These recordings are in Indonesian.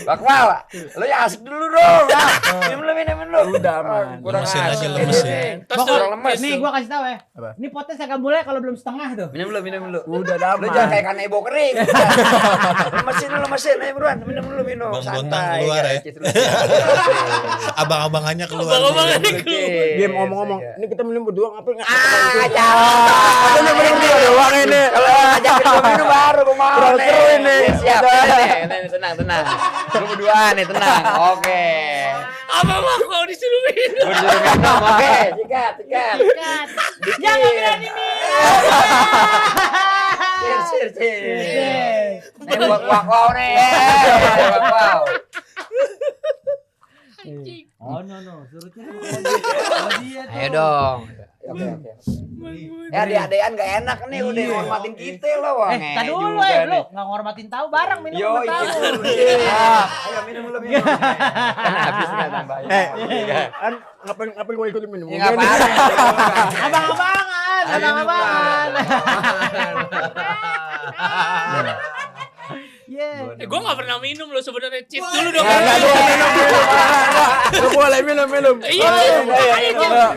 Bakwa, lo ya asik dulu dong. Minum lu. Udah aman. Lemesin aja, lemesin. Tos Kurang lemes. nih gua kasih tahu ya. Apa? Ini podcast agak mulai kalau belum setengah tuh. Minum dulu. Udah Lu jangan kayak aman. kanebo kering. Lemesin. Ayo buruan, minum. Bang Santai, Bontang keluar ya. guys. Abang-abangannya keluar. Abang-abangannya Dia ngomong-ngomong, ini kita minum berdua ngapain enggak? Jangan. Lu minum dia doang ini. Kalau ngajakin gua minum baru gua mau. Terus nih. seru ini. Siap. Nih, tenang. Lu berdua nih, tenang. Oke. Apa mau disuruh minum? Gua disuruh minum. Oke, sikat. Jangan berani Cheers. Nih buat wow nih. Wow. Oh no, suruh Ayo dong. Oke. Ya adik-adikan gak enak nih udah hormatin kita loh. Tadi dulu lu enggak ngormatin tahu bareng minum sama tahu. Ayo minum dulu. Kan habis enggak tambahin. Kan ngapain gua ikutin minum? Ya enggak apa-apa. Abang-abangan. Gue gak pernah minum loh sebenarnya. Cheers dulu dong. Lu boleh minum. Iya,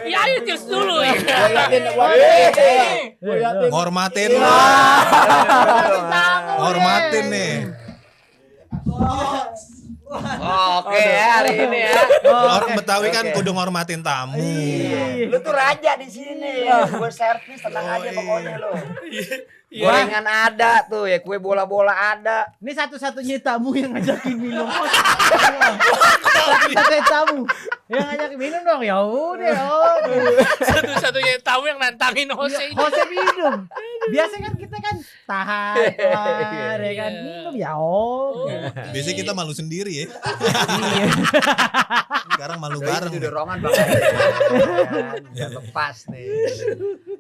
ayo cheers dulu ya. Ngormatin lu. Ngormatin nih. Oke, hari ini ya. Orang Betawi kan kudu ngormatin tamu. Lu tuh raja di sini. Gue servis tenang aja pokoknya lu. Gorengan ada tuh ya, kue bola-bola ada. Ini satu-satunya tamu yang ngajakin minum. Satu-satunya tamu yang ngajakin minum dong. Ya udah. Satu-satunya tamu yang nantangin Jose. Jose minum. Biasanya kan kita kan tahan, ya kan minum ya Biasanya kita malu sendiri ya. Sekarang malu Itu bareng. dorongan banget. Ya lepas nih.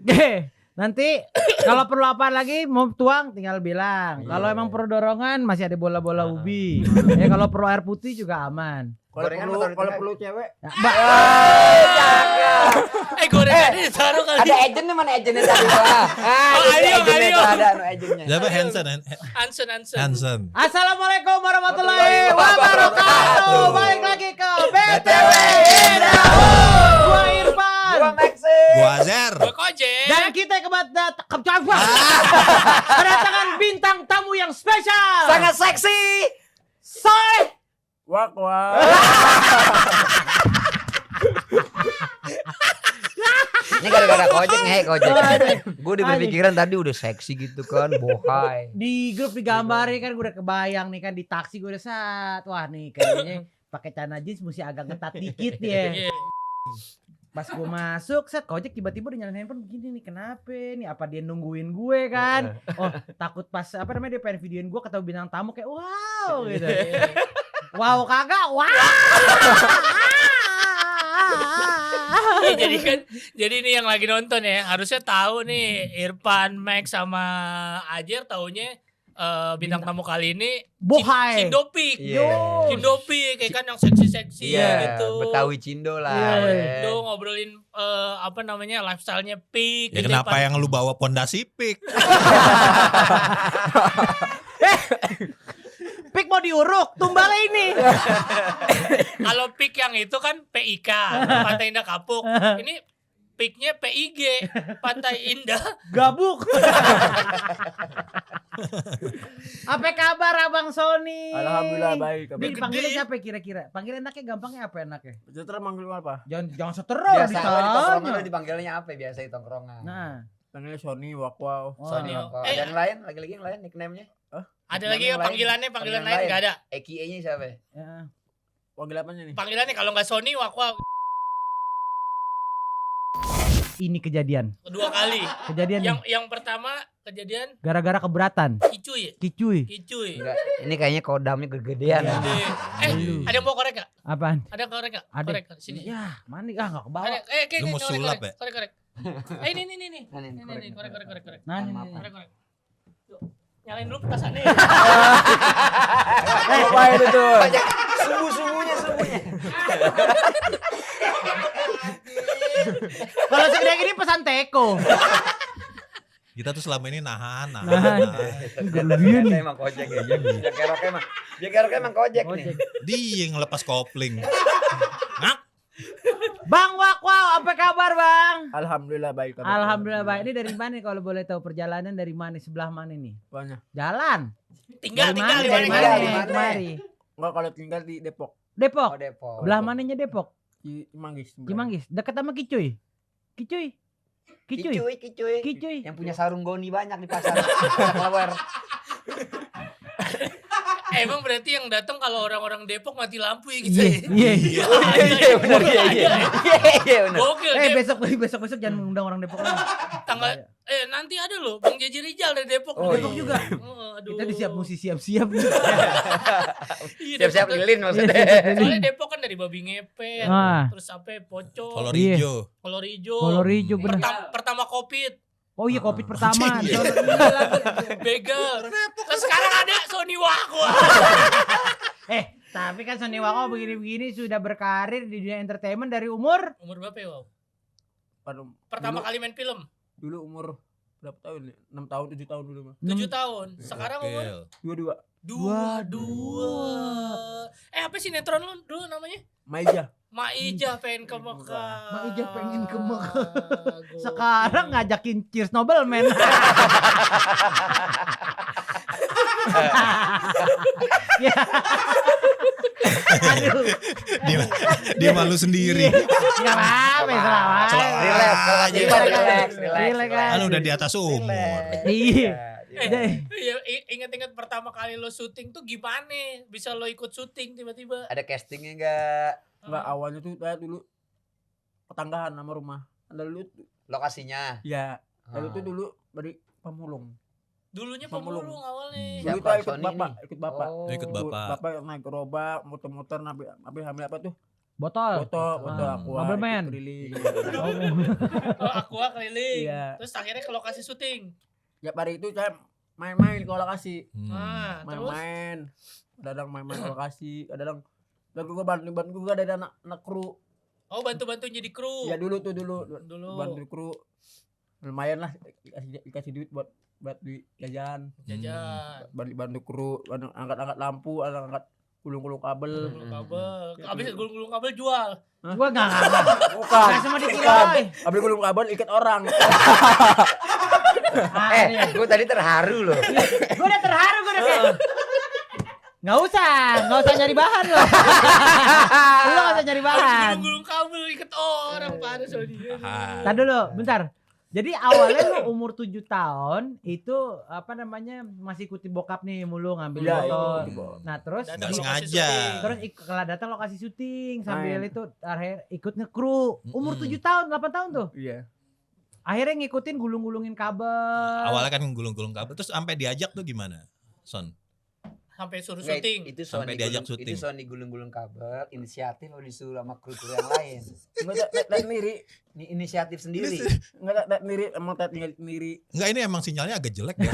Oke, nanti kalau perlu apa lagi mau tuang tinggal bilang. Kalau emang perlu dorongan masih ada bola-bola ubi. Ya kalau perlu air putih juga aman. Kalau perlu cewek. Gorengannya ditaruh kali. Ada agent nih, mana agentnya tadi lah. Ayo. Ada agentnya. Siapa Hansen? Hansen. Assalamualaikum warahmatullahi wabarakatuh. Balik lagi ke BTW Indah. Gua Irfan. Gua Maxi. Gua Azer. Gue Kojek. Dan kita kedatangan bintang tamu yang spesial. Sangat seksi. Soleh. Wak. Ini gara-gara Kojek nih, Kojek. Gue udah berpikiran tadi udah seksi gitu kan, bohai. Di grup digambarin kan gue udah kebayang nih kan di taksi gue udah sat. Wah nih kayaknya pakai celana jeans mesti agak ketat dikit ya. Pas gue masuk, set Kojek tiba-tiba udah nyalain handphone begini nih, kenapa nih? Apa dia nungguin gue kan? Oh takut pas dia pengen videoin gue ketemu bintang tamu kayak wow gitu. Wow kagak, wow. Jadi ini yang lagi nonton ya, harusnya tahu nih Irfan, Max sama Ajer taunya bintang tamu kali ini Bohai. Cindopik. Iya. Cindopik kayak kan yang seksi-seksi gitu. Betawi Cindo lah. Itu ngobrolin lifestyle-nya Pik. Ya kenapa yang lu bawa pondasi pik? Pik mau diuruk, tumbala ini. Kalau Pik yang itu kan PIK, Pantai Indah Kapuk. Ini Piknya PIG, Pantai Indah Gabuk. Apa kabar Abang Sony? Alhamdulillah baik. Ini panggilnya siapa kira-kira? Panggil enaknya gampangnya apa enaknya? Setelah manggil apa? Jangan setera Biasa kalau di tongkrongan ditanya. lu dipanggilnya apa biasa di tongkrongan? Nah, Panggilnya Sony, Wakwaw. Sony oh. apa? Dan lain, lagi yang lain nickname-nya? ada lagi ya panggilan lain nggak ada. EKE-nya siapa? ya. Panggil apanya nih? Panggilannya kalau nggak Sony, Wakwa Ini kejadian. kedua kali. Kejadian nih. Yang pertama kejadian Gara-gara keberatan. Kicuy. Kicuy. Enggak, ini kayaknya kodamnya kegedean. Ada yang mau korek gak? Apaan? Ada korek gak? Ada. Korek sini. Ya, mana enggak kebawa. Ada. Lu mau sulap ya? Korek. Ini. Nih, Korek. Nah, Korek. Yuk, nyalain dulu petasannya. Ngapain itu? Sumbu-sumbunya. kalau segede gini pesan teko. Kita tuh selama ini nahan. Dia emang kojek ya. Dia keroknya emang kojek nih. Dia yang ngelepas kopling. Ngap. Bang Wakwau, apa kabar Bang? Alhamdulillah baik. Alhamdulillah baik. Ini dari mana nih kalau boleh tahu perjalanan dari mana? Sebelah mana nih? Banyak. Jalan. Tinggal Dari di mana? mana? Kemari. Enggak kalau tinggal di Depok. Depok. Oh, Depok. Belah mananya Depok? Cimanggis. Cimanggis. Dekat sama Kicuy. Kicuy. Kicuy. Yang punya sarung goni banyak di pasar. Flower. Emang berarti yang datang kalau orang-orang Depok mati lampu ya gitu. Iya. Iya benar iya. Iya benar. Gokil. Besok jangan mengundang orang Depok lagi. Tanggal nanti ada loh Bang Jeje Rizal dari Depok. Oh, Depok iya. juga. Aduh. Kita siap-siap nih. Iya, Siap-siap Depok kan- lilin maksudnya. Soalnya Depok kan dari babi ngepet, Ah. terus Pocong, Kolor Iya. hijau. kolor hijau. Kolor hijau bener. Pertama Covid, Oh iya Covid pertama. Iya. begal. Terus sekarang ada Sony Wakwau. Tapi kan Sony Wakwau begini-begini sudah berkarir di dunia entertainment dari umur Umur berapa ya, Wow? Waduh, Pertama kali main film, dulu umur berapa tahun ya? 6 tahun, 7 tahun dulu mah. 7 tahun. Sekarang umur Gokil. 22. 22. Apa sinetron lu dulu namanya? Maija. Maija pengen ke Mekah. Maija pengen ke Mekah. Gokil. sekarang ngajakin Cheers Nobleman. Ya. Aduh. Dia malu sendiri. Enggak apa-apa, selamat. Relax, kalau aja. relax. Relax, Kan udah di atas umur. Iya. Iya, ingat-ingat pertama kali lo syuting tuh gimana? Bisa lo ikut syuting tiba-tiba? Ada castingnya enggak? Enggak, awalnya tuh saya dulu tetanggaan sama rumah. Ada dulu Lokasinya. ya, lalu tuh dulu dari Pamulung. Dulunya Pemulung. pemulung awalnya. Dulu Siapa? tuh ikut Sony bapak, nih? ikut bapak. Oh. Ikut bapak. Bapak naik gerobak, muter-muter, nabi hamil apa tuh? Botol. Foto aku. Nobleman. Keliling. Oh, Aqua keliling. Iya. Terus akhirnya ke lokasi syuting. Ya hari itu saya main-main ke lokasi. Nah, terus Main-main. Kadang main-main ke lokasi, kadang gue bantu gue dari anak kru. bantu-bantu jadi kru. Ya dulu Dulu. bantu kru. Lumayan lah dikasih duit buat duit jajan. Jajan. Bantu kru, angkat lampu, angkat gulung-gulung kabel. Gulung kabel. Habis gulung kabel jual. Gua enggak. Bukan. Enggak semua dikira. Habis gulung kabel ikat orang. Gue tadi terharu loh. Gua udah terharu kayak Nggak usah nyari bahan lo. Lu nggak usah nyari bahan. Gulung kabel ikat orang parah Sony. Tadi dulu, bentar. Jadi awalnya lu umur 7 tahun itu apa namanya masih ikuti bokap nih mulu ngambil Iya, motor. iya. Nah terus Datang Nggak lokasi sengaja. syuting. terus kalau datang lokasi syuting sambil Main. itu akhir ikut ngekru. Umur 7 tahun, 8 tahun tuh. Iya. Akhirnya ngikutin gulung-gulungin kabel. Awalnya kan gulung-gulung kabel. Terus sampai diajak tuh gimana, Son? Sampai suruh Enggak, syuting. itu Sampai diajak syuting. Itu Sony gulung-gulung kabel, inisiatif atau disuruh sama kru-kru yang lain. Enggak sendiri, Ini inisiatif sendiri. enggak sendiri, emang tinggal sendiri. Enggak, ini emang sinyalnya agak jelek ya.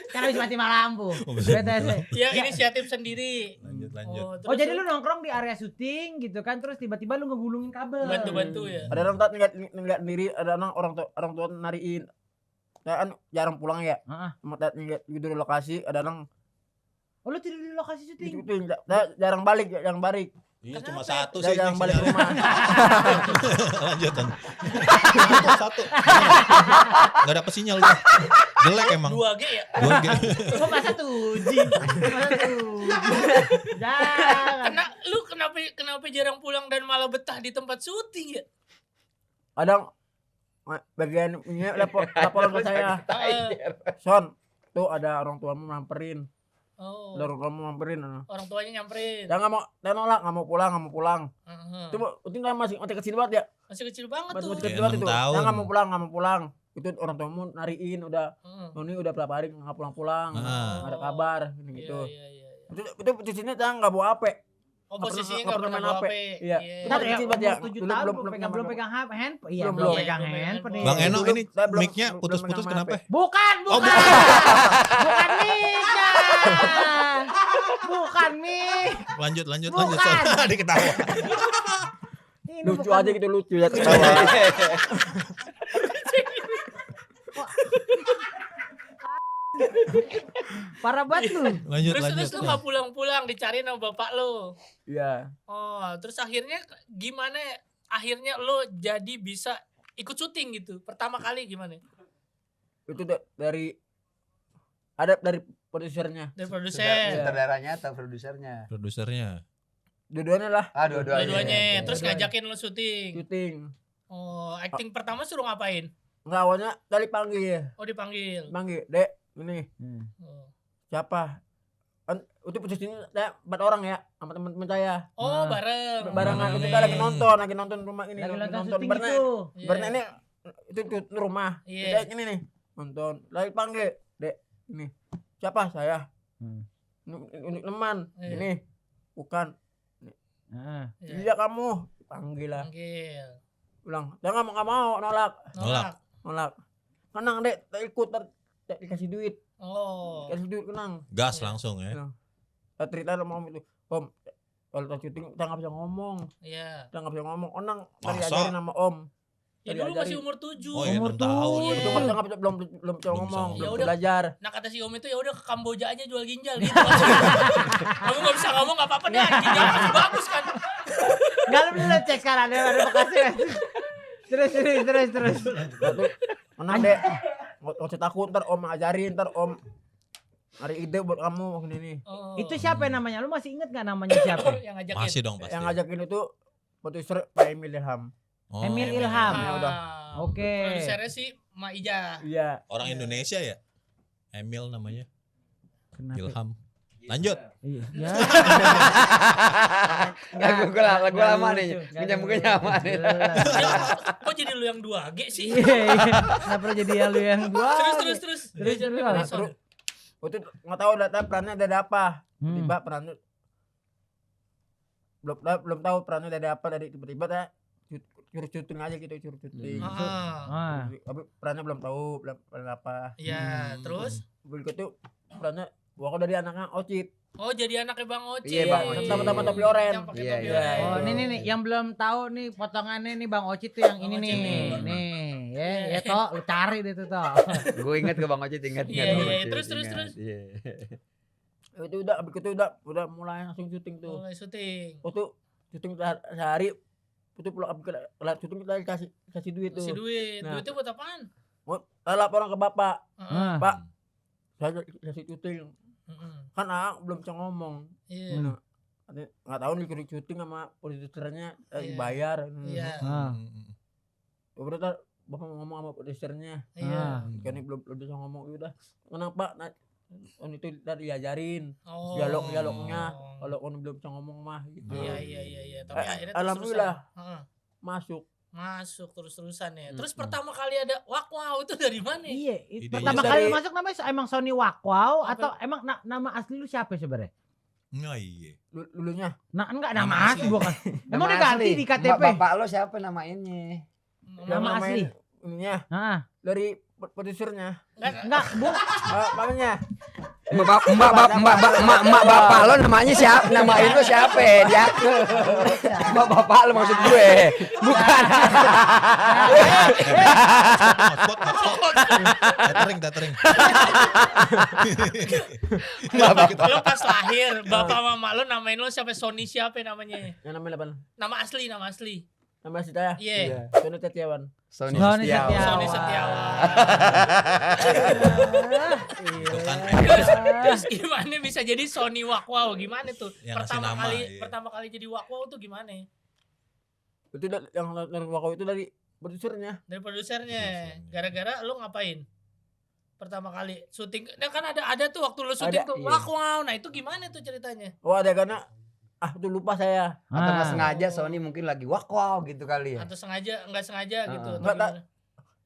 Kan habis mati lampu. Oh, betul. BTS. Ya inisiatif sendiri. Lanjut. Oh, Oh terus jadi lu nongkrong di area syuting gitu kan terus tiba-tiba lu ngegulungin kabel. bantu-bantu ya. Ada orang tinggal sendiri, ada orang tua nariin. Saya kan jarang pulang ya. Heeh. Sama tinggal di lokasi, ada orang Oh lu tidur di lokasi syuting. itu jarang balik. Iya, Kenapa? cuma satu Saya sih. jarang balik sinyalnya. rumah. Lanjut. Satu. Enggak dapet sinyal gua. Jelek emang. 2G ya. 2G. Kok masa 2G? Jangan. Kenapa jarang pulang dan malah betah di tempat syuting ya? Ada bagian ini laporan ke saya. Son, tuh ada orang tuamu nyamperin. Oh. Ada orang tuamu nyamperin. Orang tuanya nyamperin. Dia nggak mau pulang. Heeh. Itu penting kan masih kecil banget ya. Masih kecil banget Masih tuh. kecil Kayak banget 6 itu. tahun. Dia nggak mau pulang. Itu orang tuamu nariin udah. Heeh. Noni udah berapa hari nggak pulang. Ah. Nggak ada kabar Iya, gitu. iya. Itu posisinya dia nggak bawa HP. Oh, Nggak posisinya pernah- enggak nggak pernah pernah bawa main HP. Iya. Bentar ya, Kecil banget ya. umur 7 Dulu tahun belum belum pegang handphone. Iya, Belum, belum belum. pegang Belum pegang handphone. handphone. Bang Iya. Eno Dulu ini saya belum- mic-nya belum putus-putus megang kenapa? HP. Bukan. Oh, Bukan mic-nya. Bukan mic. Lanjut. Bukan. Son. Diketawa. Ini Lucu bukan- aja gitu lucu ya ketawa. Parah banget lu. Lanjut Terus lanjut. lu nggak pulang-pulang dicariin sama bapak lu. Iya. Oh, terus akhirnya gimana? Akhirnya lo jadi bisa ikut syuting gitu. Pertama kali gimana? Itu dari produsernya. Dari produser. Sutradaranya atau produsernya? Produsernya. Dua-duanya lah Ah, dua-duanya. Dua-duanya. Terus Dua-duanya. ngajakin lo syuting. syuting. Oh, acting pertama suruh ngapain? Enggak, awalnya dari panggil. Oh, dipanggil. Dek, ini Oh, siapa? Itu posisinya saya 4 orang ya sama teman-teman saya. oh bareng. Barengan Bareng. kita lagi nonton rumah ini. Lagi nonton nonton syuting Barna. itu. Iya. Barna ini itu rumah. Iya. Dek, ini nih nonton. Lagi panggil, Dek, ini. Siapa? Saya. Hmm. Ini teman. Iya. Ini bukan. Heeh. Iya. Iya kamu. Panggil lah. Panggil. Ulang. Jangan nggak mau nolak. Nolak. Kenang, Dek, tak ikut tak dikasih duit. Oh. Kasih duit kenang. Gas langsung ya. Kita cerita sama om itu. Om, kalau kita syuting kita nggak bisa ngomong. Iya. Kita nggak bisa ngomong. Onang dari Masa? ajarin sama om. Ya Tadi dulu ajarin. masih umur 7. Oh ya Umur 6 tahun. tujuh. Itu Iya. kita nggak bisa belum bisa ngomong, ngomong. belum Ya udah. belajar. Nah kata si Om itu ya udah ke Kamboja aja jual ginjal gitu. Kamu nggak bisa ngomong nggak apa-apa deh. Ginjal masih bagus kan. Enggak lu bener cek sekarang ada bekasnya. Terus. Satu, menang dek. Nggak usah takut, ntar om ajarin, ntar om ada ide buat kamu ini. Oh. Itu siapa yang namanya? Lu masih inget gak namanya siapa? yang ngajakin. Masih dong pasti. Yang ngajakin itu produser Pak Emil Ilham. Oh, Emil Ilham. Ya udah. Oke. Produsernya si Ma Ija. Iya. Orang Indonesia ya? Emil namanya. Kenapa? Ilham. Lanjut. Iya. Ya. Lagu lama nih. Mungkin lama nih. Kok jadi lu yang 2G sih? Iya. Kenapa lu jadi lu yang gua? Terus. Terus. Terus itu nggak tahu data perannya ada apa. Tiba perannya belum tahu perannya ada apa, dari tiba-tiba saya curut syuting aja gitu, curut syuting. Ah. Tapi perannya belum tahu peran apa. Iya, terus Berikut itu perannya gua dari anaknya Ocit. oh jadi anaknya Bang Oci. Iya, Bang Oci. Sama topi oren. Yang pakai Iya, topi iya. oren. Oh, nih yang belum tahu nih potongannya nih Bang Oci tuh yang Bang ini Oci nih. nih. Nih, ya toh lu cari deh tuh toh. Gue inget ke Bang Ocit, inget. Iya, Bang iya, Ocit, terus. ingat. Iya. Itu udah mulai langsung syuting tuh. Mulai syuting. Waktu syuting sehari itu pulang kelar syuting kita kasih duit tuh. Kasih duit. Nah. Duitnya buat apaan? Laporan ke bapak. Heeh. Pak, saya kasih syuting. Heeh. Kan belum bisa ngomong. Iya. Nah, nggak tahu nih syuting sama produsernya Iya. dibayar. Iya. Ah. Berarti bapak ngomong sama produsernya. Iya. Kan ini belum bisa ngomong, udah. Kenapa? Nah, itu tadi diajarin Oh. dialognya. Kalau on belum bisa ngomong mah gitu. Iya. Tapi akhirnya Alhamdulillah terus-terusan. Heeh. masuk. Terus-terusan ya. Terus pertama kali ada wow itu dari mana? Iya, Idenya pertama dari- kali lu masuk namanya emang Sony Wakwau Apa? atau emang nama asli lu siapa sebenarnya? Oh iya. Dulunya Nah, enggak Nama nama asli. asli bukan. Emang udah Nama ganti asli. di KTP? Bapak lo siapa namainnya? Nama asli. ininya Heeh. dari produsernya. Enggak, Bu. Makanya Mbak bapak lo namanya siapa? Namain lo siapa? Dia. Mbak bapak lo maksud gue. Bukan. Hotspot. Tethering. Mbak bapak. Lo pas lahir, bapak mama lo namain lo siapa? Sony siapa namanya? yang namanya apa? Nama asli. Nama asli saya. Iya. Sony Setiawan. Sony Sony Setiawan. Setiawan. Sony Setiawan. Itu kan Terus gimana bisa jadi Sony Wakwau? Gimana tuh? Yang ngasih nama, iya. Pertama kali jadi Wakwau tuh gimana? Itu yang wakau itu dari produsernya. Dari produsernya. Gara-gara lu ngapain? Pertama kali syuting. Nah kan ada tuh waktu lu syuting Ada, tuh iya. Wakwau. Nah itu gimana tuh ceritanya? Oh ada karena itu lupa saya. Atau nggak Ah. sengaja Sony mungkin lagi wow gitu kali ya. Atau sengaja enggak sengaja gitu? atau Enggak, gimana?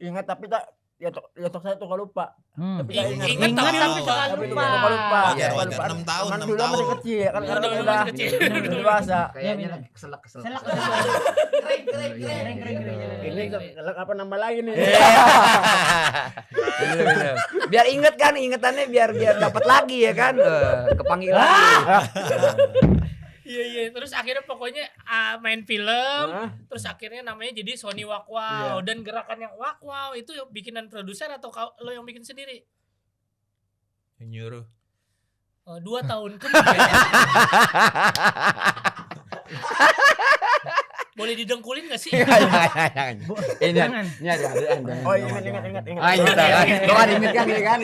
Ingat tapi tak ya tok saya tuh kalau lupa. Hmm. Tapi tak ingat. Ingat Ingat tapi tapi lupa. suka Tapi lupa. lupa. Wajar, Iya, wajar. 6 tahun, Kan 6 dulu tahun. masih kecil ya kan Iya, sekarang dulu udah masih kecil. udah dewasa. Kayaknya Iya, lagi kesel. Selak. Ini apa nama lagi nih? Bener. Biar inget kan, ingetannya biar dapat lagi ya kan. Kepanggil lagi. Iya. Terus akhirnya pokoknya main film. Hah? Terus akhirnya namanya jadi Sony Wakwau. Iya. Dan gerakan yang Wakwau itu bikinan produser atau lo yang bikin sendiri? Yang nyuruh. 2 tahun kemudian. Boleh didengkulin gak sih? Jangan. Ini Jangan. ini ada. Oh ingat. Ah, ingat. Lo kan ingat kan ini kan?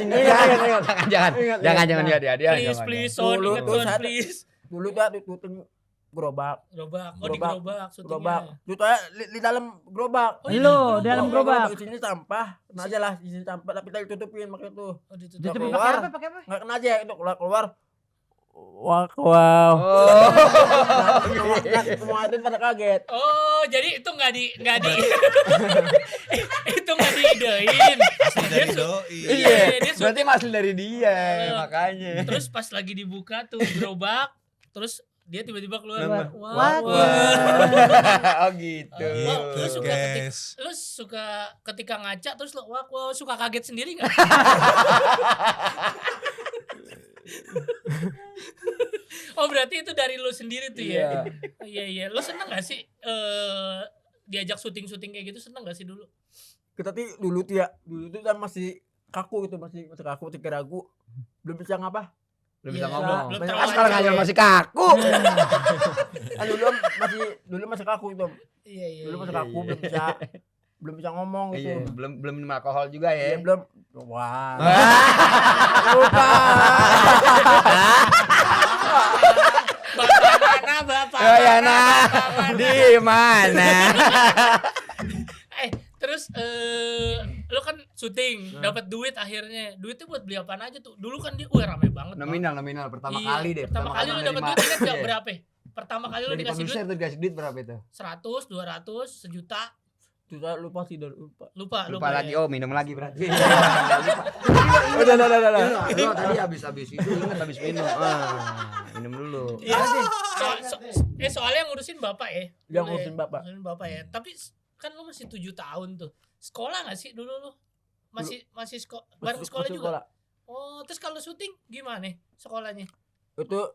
Jangan. Jangan dia. Please, Son, Dulu ingat tuh Son, saat- please. Dulu tuh tutup gerobak. Gerobak, Gerobak. syutingnya. Itu tuh di dalam gerobak. Oh, iya. Lu dalam gerobak. Isinya sampah. Kena aja lah isinya sampah tapi tadi tutupin makanya tuh. Oh, ditutup. Ditutup keluar. pakai apa? Enggak kena aja itu keluar. Wow. Wow. Oh. Semua itu pada kaget. Oh, jadi itu nggak di itu nggak diidein. Asli dari doi. Iya. dia Berarti masih dari dia makanya. Terus pas lagi dibuka tuh gerobak, terus dia tiba-tiba keluar. Wah. Oh gitu. Wah, lu Gitu suka guys. Lu suka ketika ngaca terus lu wah suka kaget sendiri nggak? Oh berarti itu dari lu sendiri tuh ya? Iya. Lu seneng gak sih diajak syuting kayak gitu, seneng gak sih dulu? Kita tuh dulu tuh kan masih kaku gitu, masih kaku, masih ragu. Belum bisa ngapa? Belum bisa Iya, ngomong. belum Kan terlalu sekarang lancar aja ya. masih kaku. Kan dulu masih kaku itu. Iya. Dulu masih kaku, belum bisa ngomong gitu. Iya, belum minum alkohol juga ya. Iya, belum. Wah. Bapak Oh ya nah, mana? di mana? Terus lu kan syuting, dapat duit akhirnya. Duitnya buat beli apaan aja tuh? Dulu kan dia rame banget. Bang. Nominal pertama Iya, kali deh. Pertama kali lu dapat duit ingat enggak berapa? Pertama kali lu Dari dikasih produser duit tuh dikasih duit berapa itu? 100, 200, sejuta. Kita lupa sih lupa. Lupa Lagi. ya. Oh, minum lagi berarti. Udah. Lu tadi habis itu ingat habis minum. Minum dulu. Iya. Soalnya yang ngurusin bapak ya. Yang Dulu ngurusin bapak. Ngurusin bapak ya. Tapi kan lu masih 7 tahun tuh. Sekolah gak sih dulu lu? Masih bareng sekolah Masuk juga. Oh, terus kalau syuting gimana sekolahnya? Itu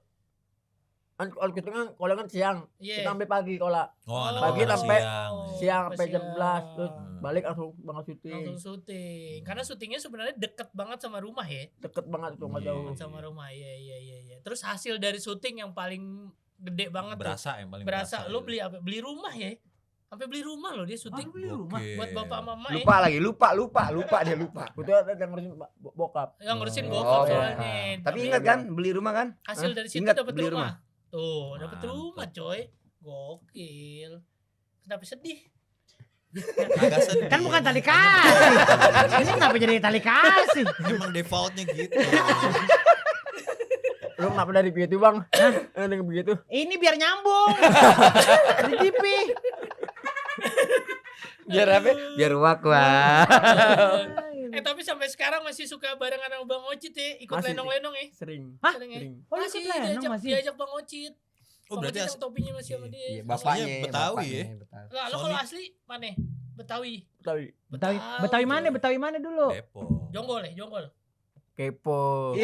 kan kalau kita kan sekolah kan siang. Iya. Kita sampai pagi sekolah. Oh, anak Pagi orang sampai siang. Siang sampai jam siang. 11 terus balik langsung banget syuting. Langsung syuting. Karena syutingnya sebenarnya deket banget sama rumah ya. Deket banget itu enggak Iya. jauh. Deket sama rumah. Iya. Terus hasil dari syuting yang paling gede banget tuh. Berasa yang paling Berasa. Lu itu. beli apa? Beli rumah ya. Sampai beli rumah loh dia syuting. Gokil. Buat bapak mama ya. Lupa lagi, lupa dia lupa. Itu ada yang ngurusin bokap. Yang ngurusin Oh, bokap iya. soalnya. Tapi ingat kan beli rumah kan? Hasil dari situ Ingat dapat beli rumah. Tuh, dapat Mantap. rumah coy. Gokil. Kenapa sedih? Agak sedih. Kan bukan tali kasih. Ini kenapa jadi tali kasih? Emang defaultnya gitu. Lu kenapa dari begitu, Bang? Dengan begitu. Ini biar nyambung. Di TV. Biar apa? Biar wak. Tapi sampai sekarang masih suka barengan sama Bang Ocit ya, ikut Masih. lenong-lenong ya. Sering. Hah? Sering ya? Sering. Oh, lu Masih ikut lenong diajak, masih? diajak Bang Ocit. Oh, Bang berarti Ocit yang topinya masih sama dia. Iya, bapaknya. Betawi ya? Betawi. Lah, lo Sony. kalau asli mana? Betawi. Tapi Betawi mana? coy. Betawi mana dulu? Depok. Jonggol ya, jonggol. kepo.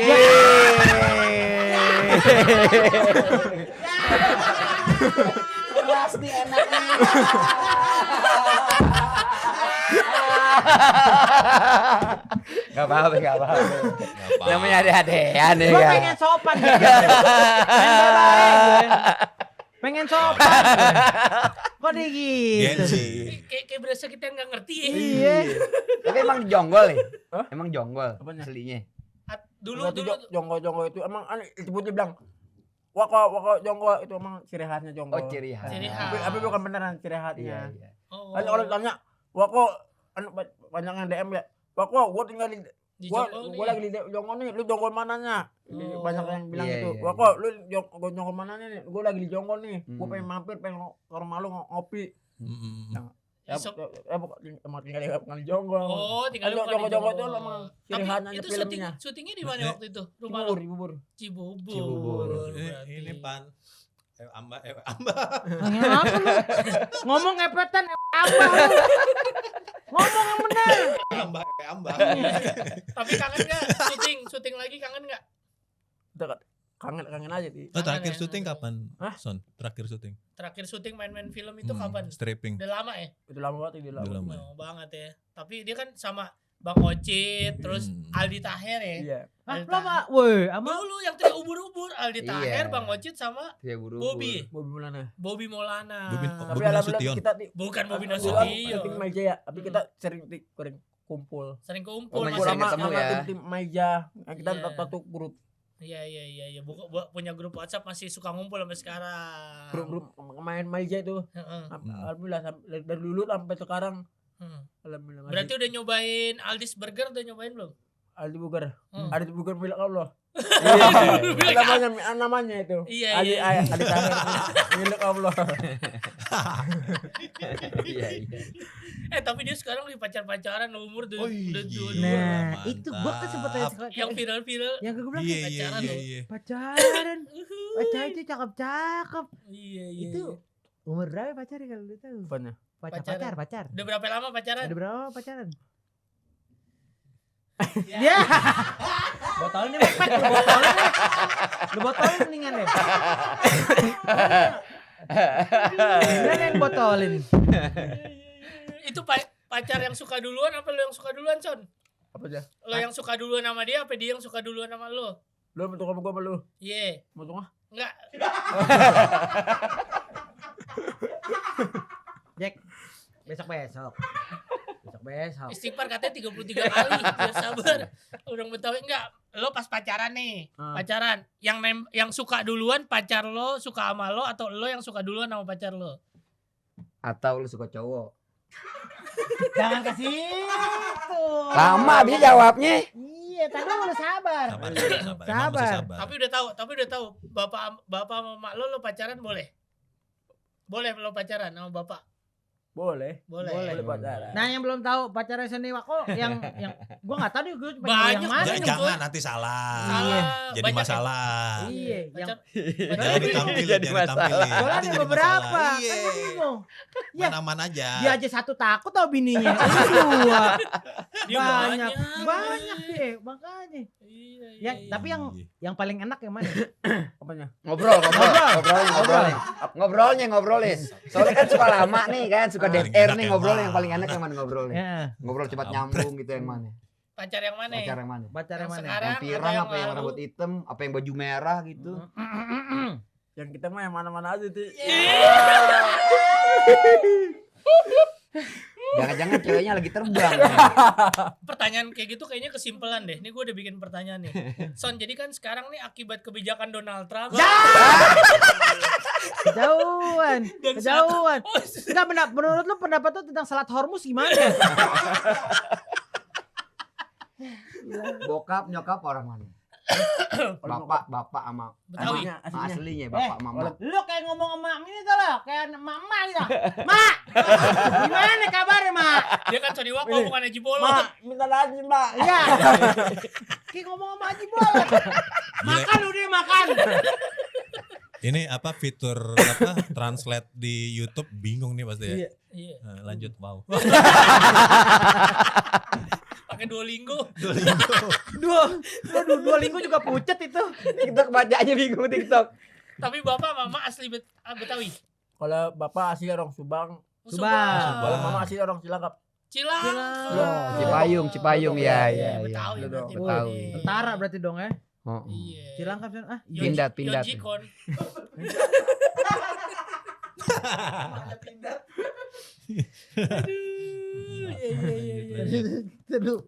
Keras nih enaknya. Gak apa-apa. Nggak apa. Namanya ada-adean ya. Gua kan? pengen sopan gitu. Pengen baik gue. Pengen sopan. Kok dia gitu? Gensi. Kayak berasa kita nggak ngerti ya. Iya. Tapi emang jonggol ya? Hah? Emang jonggol Apanya? aslinya. Dulu Berarti dulu jonggo itu emang itu pun dia bilang wako jonggo itu emang ciri khasnya jonggo. Oh, ciri khas. Ciri khas. Tapi bukan beneran ciri Iya, khasnya. iya. oh, Kan orang tanya, "Wako banyak yang DM ya. Wako, gua tinggal di di gua Jonggol gua nih. lagi di jonggo nih, lu jonggo mananya?" Oh. Banyak yang bilang Iya, gitu. iya, "Wako, lu jonggo mananya nih? Gua lagi di jonggo nih. Gua Hmm. pengen mampir, pengen ke rumah lu ngopi." Ya, Sok- emang tinggal di jonggo. Oh, tinggal lu Jonggo-jonggo itu emang ciri Tapi khasnya itu filmnya. syutingnya di mana waktu itu? Rumah lu? Bubur. Cibubur. berarti. Ini pan. Amba. Nanya apa lu? Ngomong ngepetan apa lu? Ngomong yang benar. Amba. Tapi kangen nggak syuting lagi kangen nggak? Kangen aja sih. Oh, terakhir ya. syuting kapan? Hah? Son, terakhir syuting. Terakhir syuting main-main film itu kapan? Stripping. Udah lama ya? Udah lama banget, udah Udah lama. lama. Oh, banget ya. Tapi dia kan sama Bang Ocit, terus Aldi Taher ya. Iya. Ah, Aldi lo mah, woi, ama Dulu yang tadi ubur-ubur Aldi Iya. Taher, Bang Ocit sama Ya buru. Bobby. Mobil Mulana. Bobby Maulana. Bobby- Tapi Bobby alhamdulillah Nasution. kita Bukan Bobby tim Nasution. Maja ya, tapi kita sering kumpul. Sering kumpul Oh, Kumpul sering masih. ketemu sama ya. tim Maja. Yang kita Iya. satu grup Iya. Punya grup WhatsApp masih suka ngumpul sampai sekarang. grup main Maja itu. Heeh. Alhamdulillah dari dulu sampai sekarang. Hmm. Alhamdulillah. Berarti udah nyobain Aldis Burger, udah nyobain belum? Aldi Bugar. Hmm. Aldi Bugar milik Allah. Milik namanya itu. Iya, Aldi iya. Aldi Taher milik Allah. Iya. Tapi dia sekarang lagi pacaran umur udah Oh, udah iya. dua. Nah, Mantap. itu gua kan sempet tanya Yang viral-viral. yang gue bilang Iya, pacaran iya, loh. iya. pacaran. Pacaran itu cakep-cakep. Iya. Itu umur berapa pacarnya kalau lu tahu? Apanya? Pacar. Udah berapa lama pacaran? Ada berapa pacaran? Ya. Ya. Botolin nih, Pet. Lu botolin deh. Lu botolin mendingan deh. Mendingan yang botolin. Itu pacar yang suka duluan apa lo yang suka duluan, Son? Apa aja? Lo yang suka duluan sama dia apa dia yang suka duluan sama lo? Lu bentuk sama gua sama lu. Iya. Mau tengah? Enggak. Jack. Besok. Istighfar katanya 33 kali. Biar sabar. Orang Betawi enggak. Lo pas pacaran nih. Pacaran. Yang suka duluan pacar lo suka sama lo atau lo yang suka duluan sama pacar lo? Atau lu suka cowok? Jangan ke situ. Lama dia jawabnya. Iya, tadi lu sabar. Sabar. Emang mesti sabar. Tapi udah tahu bapak sama mak lo pacaran boleh? Boleh lo pacaran sama bapak? Boleh. Boleh. Boleh pacaran. Nah, yang belum tahu pacarnya Seniwa kok yang gua enggak tahu nih gua cuma Banyak, yang mana nih. Jangan nanti salah. Salah. Jadi Banyak ya? masalah. Iya, yang Pacar- Jangan ditampilin, Jadi jangan ditampilin. soalnya Nanti ada jadi beberapa. masalah. Kan Iya. gua bingung. Ya, Aman aja. dia aja satu takut tau bininya. Ini dua. Dia Banyak deh, makanya. Iya. Ya, tapi yang paling enak yang mana? Apanya? Ngobrolin. Soalnya kan suka lama nih kan, suka dead Paling air enak nih yang ngobrol mana? yang paling enak yang mana ngobrolnya? Ya, Ngobrol cepat nyambung gitu yang mana? Pacar yang mana? Pacar yang mana? pacar yang mana? Sekarang Yang pirang atau yang apa yang lalu? rambut hitam, apa yang baju merah gitu? Yang kita mah yang mana-mana aja tuh. Jangan-jangan ceweknya lagi terbang. Pertanyaan kayak gitu kayaknya kesimpulan deh. Ini gue udah bikin pertanyaan nih. Son, jadi kan sekarang nih akibat kebijakan Donald Trump. Kejauhan. Dan Kejauhan. Oh, Enggak benar, menurut lu pendapat lu tentang salat Hormuz gimana? Ya? Bokap nyokap orang mana? Bapak sama Betawi. aslinya bapak mama. Lu kayak ngomong sama ini tuh lo, kayak mama gitu. Mak, gimana kabarnya, Mak? Dia kan Sony Wako bukan Haji Bolot. Mak, minta lagi, Mbak. Iya. Kayak ngomong sama Haji Bolot. Makan udah makan. Ini apa fitur apa translate di YouTube bingung nih pasti ya. Iya. Nah, lanjut wow. Pakai Duolingo. Dua linggu juga pucet itu. TikTok bacanya bingung TikTok. Tapi bapak mama asli Betawi. Kalau bapak asli orang Subang, Subang. kalau mama asli orang Cilangkap. Cilang. Cipayung ya ya. Betawi berarti. Betawi. Tentara berarti dong ya. Oh. Iya. Cilangkap ah. Pindat. Yonjikon. Aduh.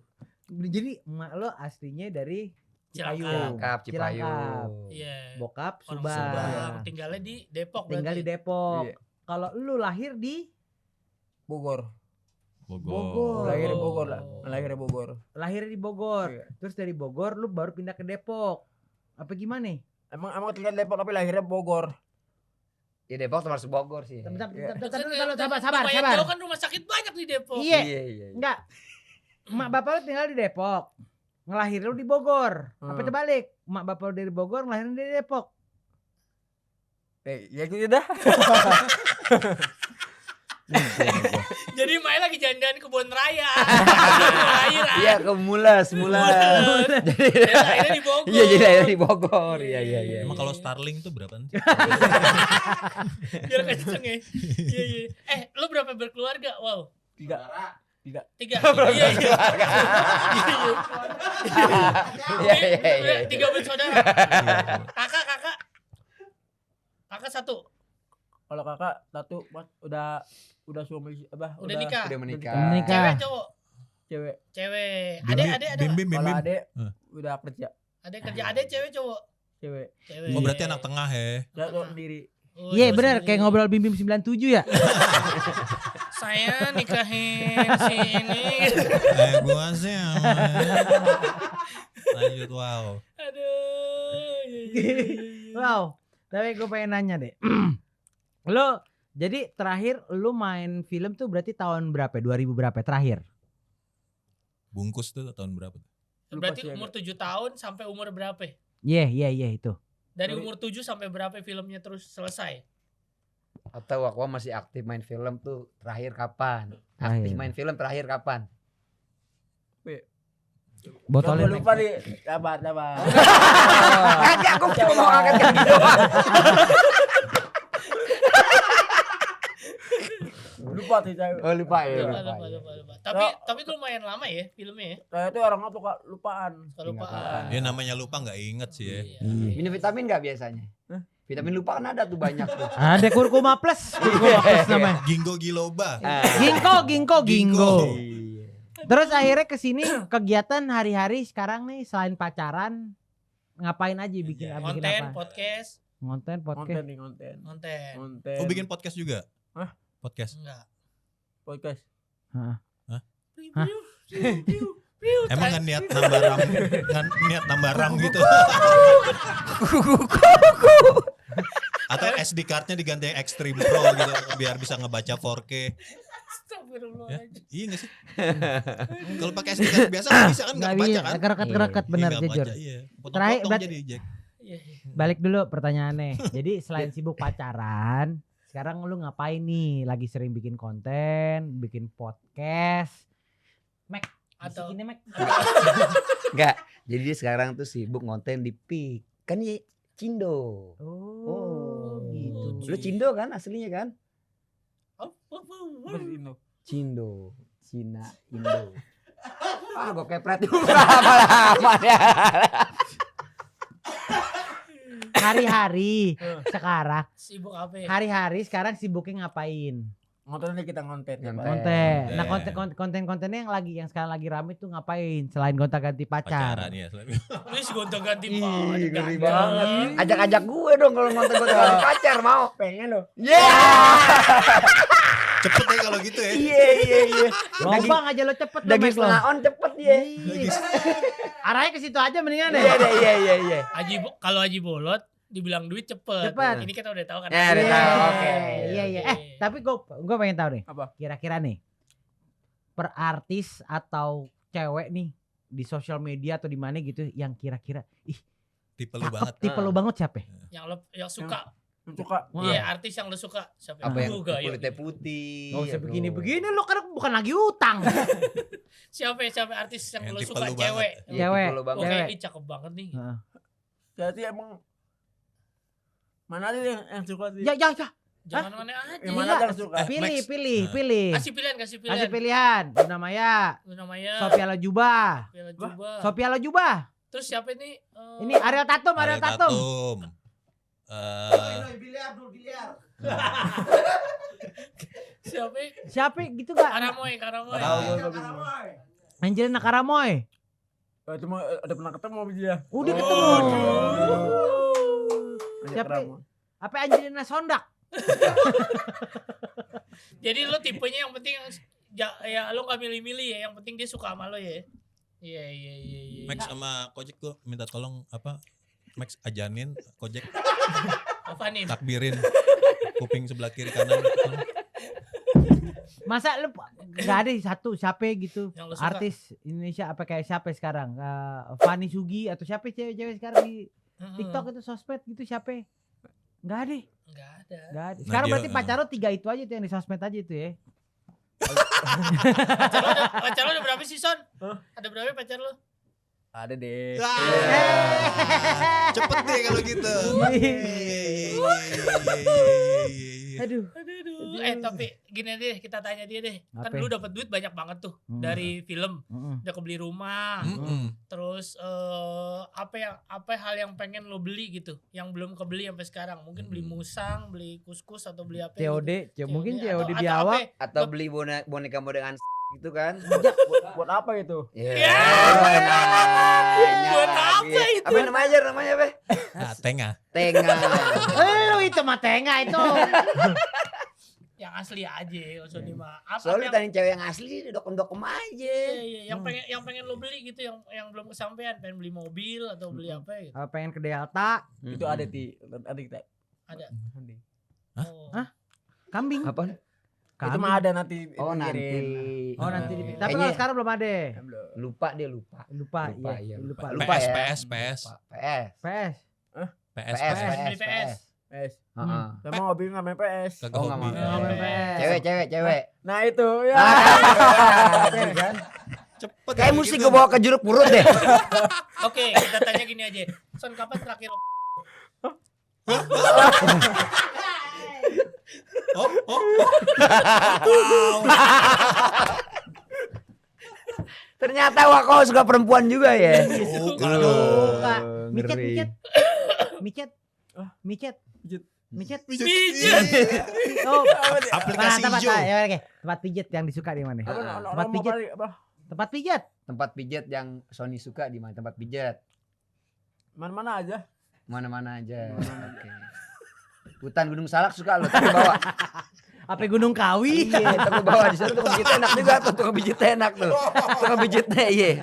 Jadi emak lo aslinya dari Cipayung. Cilangkap, Cipayung. Iya. Bokap Orang Subang. Subang. Tinggalnya di Depok Tinggal di berarti. Depok. Iya. Kalau lu lahir di Bogor. Bogor. Lahir di Bogor lah. Lahir di Bogor. lahir di Bogor. Iya. Terus dari Bogor lu baru pindah ke Depok. Apa gimana? Emang tinggal di Depok tapi lahirnya Bogor. Ya Depok termasuk Bogor sih. Bentar, Iya. sabar. Lumayan jauh kan rumah sakit banyak di Depok. Iya. Enggak. Emak bapak lu tinggal di Depok. Ngelahirin lu di Bogor. Apa terbalik? Emak bapak lu dari Bogor ngelahirin di Depok. Ya gitu dah. Jadi Mai lagi jalan-jalan ke kebun raya. Iya ke Mulas. Jadi Lahirnya di Bogor. iya jadi lahir di Bogor. Iya. Emang kalau Starling tuh berapaan sih? Biar kenceng ya. Iya. Lu berapa berkeluarga? Wow. 3. Tidak. 3. Iya. Iya. 3 bersaudara. Kakak. Kakak 1. Kalau kakak satu mas udah suami Udah nikah. Udah menikah. Menikah. Cewek cowok. Cewek. Adek ada. Bim. Kalau adek udah kerja Adek kerja. Adek cewek cowok. cewek. Oh berarti anak tengah ya. Jatuh sendiri. Oh, Iya cowok benar sendiri. kayak ngobrol Bim 97 ya. Saya nikahin si ini. Gua sih. Lanjut wow. Aduh. Wow. Tapi gue pengen nanya deh. Lo jadi terakhir lu main film tuh berarti tahun berapa? 2000 berapa terakhir? Bungkus tuh tahun berapa? Berarti Lupa sih umur 7 tahun sampai umur berapa? Iya itu. Dari umur 7 sampai berapa filmnya terus selesai? Atau aku masih aktif main film tuh terakhir kapan? Terakhir. Aktif main film terakhir kapan? Botolnya Lupa nih. Sabar. Kagak, aku cuma mau angkat kayak gitu. Lupa sih saya. Oh lupa ya. Lupa. Tapi lumayan lama ya filmnya ya. Saya tuh orang tuh lupaan. Kelupaan. Ya namanya lupa nggak inget sih ya. Iya. Minum vitamin nggak biasanya? Vitamin lupa kan ada tuh banyak tuh. Ada kurkuma plus namanya. Ginkgo biloba. Ginkgo. Iya. Terus akhirnya kesini kegiatan hari-hari sekarang nih selain pacaran ngapain aja bikin Konten, apa? podcast, Konten. konten. Oh bikin podcast juga? Hah? Podcast. Enggak. Podcast. Hah? Emang nggak niat nambah RAM gitu? Atau SD cardnya diganti yang Extreme Pro gitu biar bisa ngebaca 4K. Astagfirullahaladzim. Iya nggak sih? Kalau pakai SD card biasa nggak bisa kan nggak baca kan? Kereket benar Iya, nggak jujur. baca, iya. Terakhir, Potong-potong berarti- jadi Jack. Iya. Balik dulu pertanyaannya. Jadi selain sibuk pacaran, sekarang lu ngapain nih? Lagi sering bikin konten, bikin podcast. Mac, Atau bisikinnya, Mac. Enggak. Jadi dia sekarang tuh sibuk ngonten di Pik. Kan dia Cindo. Oh, gitu. Lu Cindo kan aslinya kan? Cindo. Cina Indo. Gue kepret juga lama-lama ya. Hari-hari sekarang, sibuk apa ya? hari-hari sekarang sibuknya ngapain? Ngonten kita ngonten. Konten. Nah, Konten. konten-kontennya yang sekarang lagi rame tuh ngapain selain gonta-ganti pacar? Pacaran ya. Wis gonta-ganti Ih, pacar. ngeri banget. Ajak-ajak gue dong kalau ngonten pacar mau. Pengen lo. Cepet ya kalau gitu ya. Iya. Lombang aja lo cepet lo, Daging Mac, lo. setengah on cepet dia. Arahnya ke situ aja mendingan ya. Iya. Kalau Haji Bolot dibilang duit cepet. Cepet. Ini kita udah tahu kan. Ya, udah tahu. Oke. Iya. Tapi gue pengen tahu nih. Apa? Kira-kira nih per artis atau cewek nih di sosial media atau di mana gitu yang kira-kira Tipe lu banget. tipe lo banget siapa? Yang suka. Suka. Iya, artis yang lu suka. Siapa Apa yang juga, kulitnya putih. Gak usah aduh. begini-begini lo kan bukan lagi utang. Siapa artis yang Yang lu tipe suka lu cewek? Iya, Cewek. tipe lu banget. Oke, Cewek. ih cakep banget nih. Heeh. Jadi emang mana aja yang suka sih? Ya. Jangan mana aja. Yang mana aja yang suka? Pilih. Kasih pilihan. Kasih pilihan. Luna Maya, Namanya Sophia Lajuba. Piala Juba. Sophia Lajuba. Terus siapa ini? Ini Ariel Tatum. Siapa? Gitu gak? Karamoy. Angelina Karamoy. Cuma ada pernah ketemu sama dia. Udah ketemu. Siapa? Siapa? Apa Angelina Sondak? Jadi lo tipenya yang penting ya lo gak milih-milih ya, yang penting dia suka sama lo ya. Iya. Max sama Kojek gua minta tolong Max ajanin Kojek Apa nih? takbirin kuping sebelah kiri kanan. Masa lu gak ada satu siapa gitu Yang lu suka. artis Indonesia apa kayak siapa sekarang? Fanny Sugi atau siapa cewek-cewek sekarang di TikTok itu sosmed gitu siapa? Gak ada. Enggak ada. Gak ada. Nah, Sekarang dia, berarti pacar lo 3 itu aja tuh yang di sosmed aja itu ya. Pacar lo ada berapa sih, Son? Ada berapa pacar lo? Ada deh. Cepet deh kalau gitu. Aduh. Tapi gini deh, kita tanya dia deh. Kan Apa? lu dapat duit banyak banget tuh dari film. Udah kebeli rumah. Terus apa hal yang pengen lo beli gitu, yang belum kebeli sampai sekarang? Mungkin beli musang, beli kuskus atau beli apa? COD, gitu. mungkin COD di atau awal. apa? Atau beli boneka dengan gitu kan? Buat apa itu? Ya. Buat apa itu? Apa namanya apa? Nah, tengah. Tengah. Lu itu mah tengah itu. Yang asli aja maksudnya mah. Apa Soalnya yang tadi cewek yang asli dokem-dokem aja. iya, yang pengen lo beli gitu, yang belum kesampaian, pengen beli mobil atau beli apa gitu. Pengen ke Delta, Itu ada kita. Ada. Nanti. Oh. Hah? kambing. Apa? Itu mah ada nanti. Oh nanti. dipikirin. Oh nanti Oh. tapi kalau sekarang belum ada. Belum. Lupa dia lupa. Lupa, Iya, lupa. lupa PS, ya. PS. Lupa. PS. PS. Beli PS. PS. Heeh. Sama hobi nggak main PS. Kagak Oh, nggak hobi. mau. PS. Cewek. Nah itu ya. Kan? Cepet. Kayak mesti gue bawa ke jeruk purut deh. Oke, kita tanya gini aja. Son, kapan terakhir lo Ternyata wah kau suka perempuan juga ya. Bukan. Suka. Ngeri. Micet. pijet? Oh, Aplikasi tempat hijau. ya, oke. Tempat pijet yang disuka di mana? Tempat pijat. Tempat pijat. Tempat pijat yang Sony suka di mana? Tempat pijat. Mana-mana aja. Mana-mana aja. Oke. Hutan Gunung Salak suka lo, tapi bawa. Apa Gunung Kawi? Iya, tapi bawa di sana tuh pijitnya enak juga tuh, tukang pijitnya enak tuh. Tukang pijitnya iya.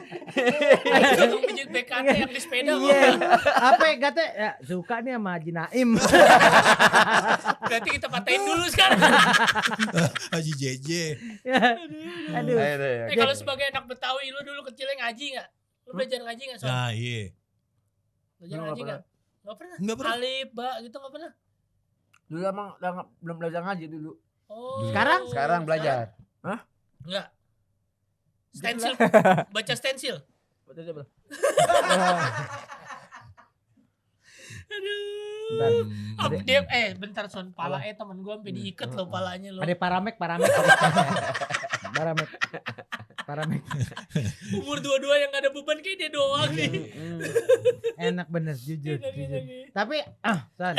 Tukang pijit BKT yang di sepeda kok. Iya. Apa kata ya, suka nih sama Haji Naim. Berarti kita patahin dulu sekarang. Haji JJ. Aduh. Kalau sebagai anak Betawi, lu dulu kecilnya ngaji nggak? Lu belajar ngaji nggak, Son? Nah, iya. Belajar Nggak ngaji pernah. nggak? Nggak pernah. Nggak pernah. Alif, ba gitu nggak pernah. Dulu emang belum belajar ngaji dulu. Oh. Sekarang belajar. Enggak. Stensil. Baca stensil. Baca aja, Bro. Aduh. Dia bentar Son, pala temen gua sampai diikat lo palanya lo. Ada paramek. Paramek. Umur 22 yang gak ada beban kayak dia doang nih. Enak bener jujur. Tapi Son.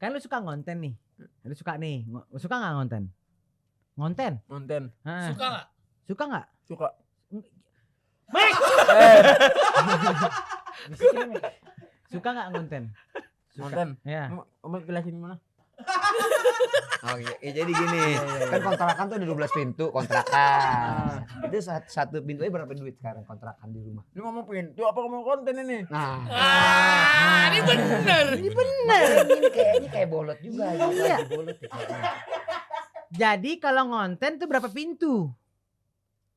Kan lu suka ngonten nih. Lu suka nih. Suka enggak ngonten? Ngonten? Suka nggak? Suka enggak? Suka. Mek. Suka enggak ngonten? Nonton. Ya. Om jelasin mana? Oh iya, jadi gini. Kan kontrakan tuh ada 12 pintu kontrakan. Itu satu pintu aja berapa duit sekarang kontrakan di rumah? Lu ngomong pintu apa ngomong konten ini? Nah, Ini bener. ini kayaknya kayak bolot juga. Iya. Lagi bolot ya kayaknya. Jadi kalau ngonten tuh berapa pintu?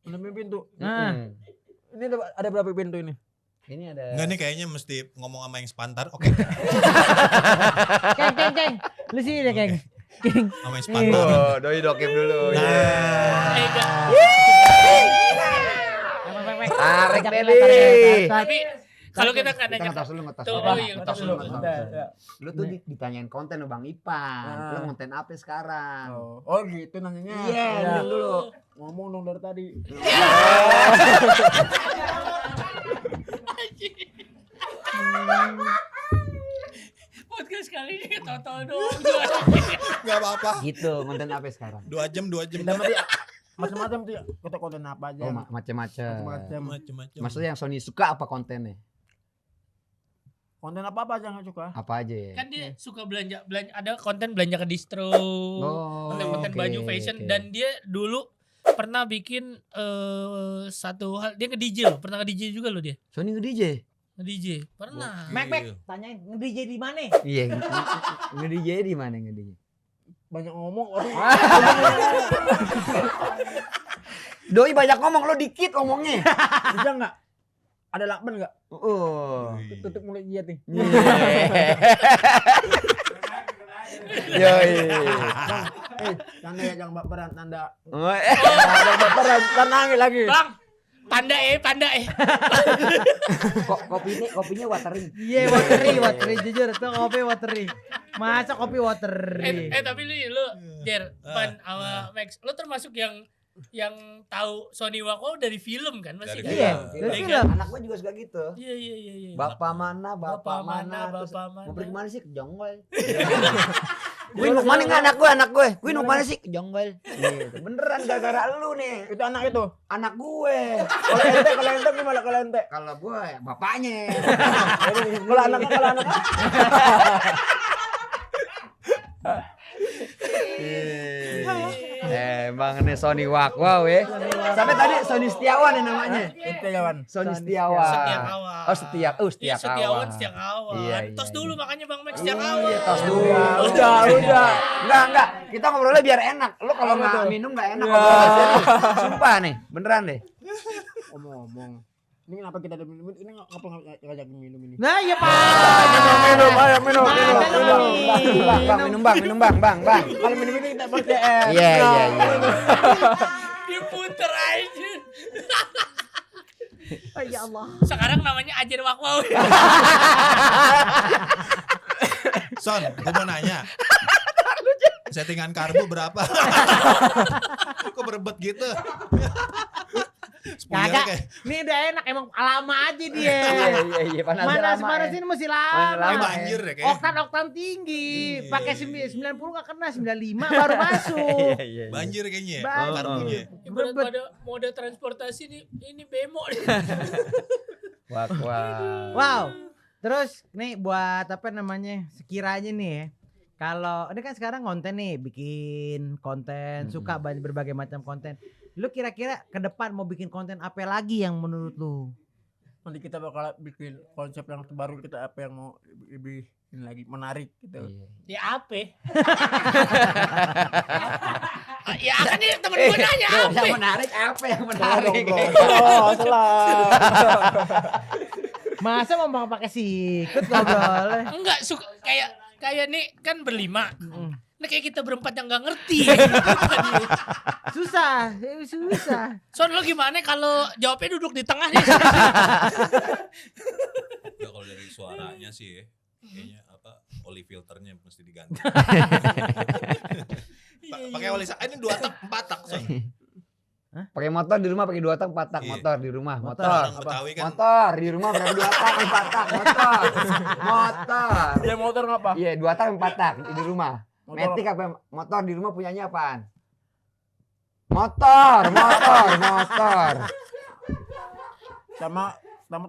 Berapa pintu? Nah. Ini ada berapa pintu ini? Ini ada. Enggak nih kayaknya mesti ngomong sama yang sepantar. Oke. Keng. Lu sini deh, Keng. Sama yang sepantar. Oh, doi dokem dulu. Nah. Enggak. Tarik Ajak Beli. Tapi kalau kita kan Kita nanya ngetas dulu, ngetas Tuh, dulu. oh iya, Ngetas dulu, ngetas ngetas dulu. dulu. Lu tuh ditanyain konten sama Bang Ipan. Lu konten apa sekarang? Oh gitu nanyanya. Iya, bilang dulu. Ngomong dong dari tadi. podcast kali ini totol doang. Enggak apa-apa. Gitu, konten apa sekarang? 2 jam. Kita mati macam-macam tuh. Kita konten apa aja. Oh, macam-macam. Macam-macam. Maksudnya yang Sony suka apa kontennya? Konten apa aja nggak suka. Apa aja ya? Kan dia suka belanja ada konten belanja ke distro. Konten-konten oke, baju fashion oke. dan dia dulu pernah bikin satu hal, dia nge-DJ loh, pernah nge-DJ juga loh dia. Sony nge-DJ? Nge-DJ, pernah. Mek. Tanyain nge-DJ di mana? Iya, nge-DJ di mana nge-DJ? Banyak ngomong. Waduh. Doi banyak ngomong, lo dikit ngomongnya. Bisa nggak? Ada lakban nggak? Oh. Tutup mulut dia nih. Yoi. Tanda ya jangan baperan tanda. Oh, Jangan baperan tanda nangis lagi. Bang, panda kopinya watering. Iya, watery jujur itu kopi watery. Masa kopi water. Tapi lu Jer, Pan sama Max, lu termasuk yang tahu Sony Wako dari film kan pasti Dari kan? film. Dari Iya film. Anak gue juga suka gitu. Iya. Bapak mana, Bapak mana, terus bapak mana. mau pergi kemana sih? Ke Jonggol. Gue mau kemana nggak anak gue? Gue mau kemana sih? Ke Jonggol. Gitu. Beneran gara-gara lu nih. Itu anak itu. Anak gue. Kalau ente gimana kalau ente? Kalau gue ya bapaknya. Kalau anak. Emang nih Sony Wakwa weh. Sampai tadi Sony Setiawan yang namanya. Itu Yawan. Sony Setiawan. Setiakawan. Oh Setiawan. Iya, Setiawan. Iya, Tos iya, dulu iya. makanya Bang Max Setiakawan. Iya, tos dulu. Udah. Enggak. Kita ngobrolnya biar enak. Lu kalau Apa nggak tuh? minum nggak enak. Ya. ngobrolnya. Sumpah nih, beneran deh. Omong. Ini kenapa kita ada minum? Ini ngapa ngajak minum ini? Nah, iya Pak. Ayo minum. Bang. Kalau minum ini kita ber-CR. Iya. Diputer aja. Oh, ya Allah. Sekarang namanya Ajer Wakwa. Son, gue mau nanya. Settingan karbu berapa? Kok berebet gitu? Spoilernya Kagak. Ini udah enak emang lama aja dia. Iya, panasnya lama. Mana sini masih lama. Kayak banjir ya kayaknya. Oktan tinggi. Iya. Pakai 90 enggak kena, 95 baru masuk. Iya. Banjir kayaknya ya, Banjir. karbunya. Ibarat pada mode transportasi ini bemo. Wakwa. Wow. Terus nih buat apa namanya? Sekiranya nih ya. Kalau ini kan sekarang konten nih, bikin konten, suka berbagai macam konten. Lu kira-kira ke depan mau bikin konten apa lagi yang menurut lu? Nanti kita bakal bikin konsep yang terbaru, kita apa yang mau lebih ini lagi menarik gitu. Di apa? Ya kan ini temen gue nanya apa? Yang menarik apa yang menarik? Salah. Masa mau pakai sikut ngobrolnya? Enggak suka kayak nih kan berlima. Nah kayak kita berempat yang nggak ngerti. Susah. Son lo gimana kalau jawabnya duduk di tengah nih? Ya, kalau dari suaranya sih ya, kayaknya apa oli filternya mesti diganti. Pakai oli ini 2 tak 4 tak Son. Pakai motor di rumah pakai 2 tak 4 tak Iya. motor di rumah. Motor. Orang Betawi kan Motor di rumah pakai 2 tak 4 tak motor. Dia motor ngapa? Iya, 2 tak 4 tak di rumah. Motor. Metik apa motor di rumah punyanya apaan? Motor. Sama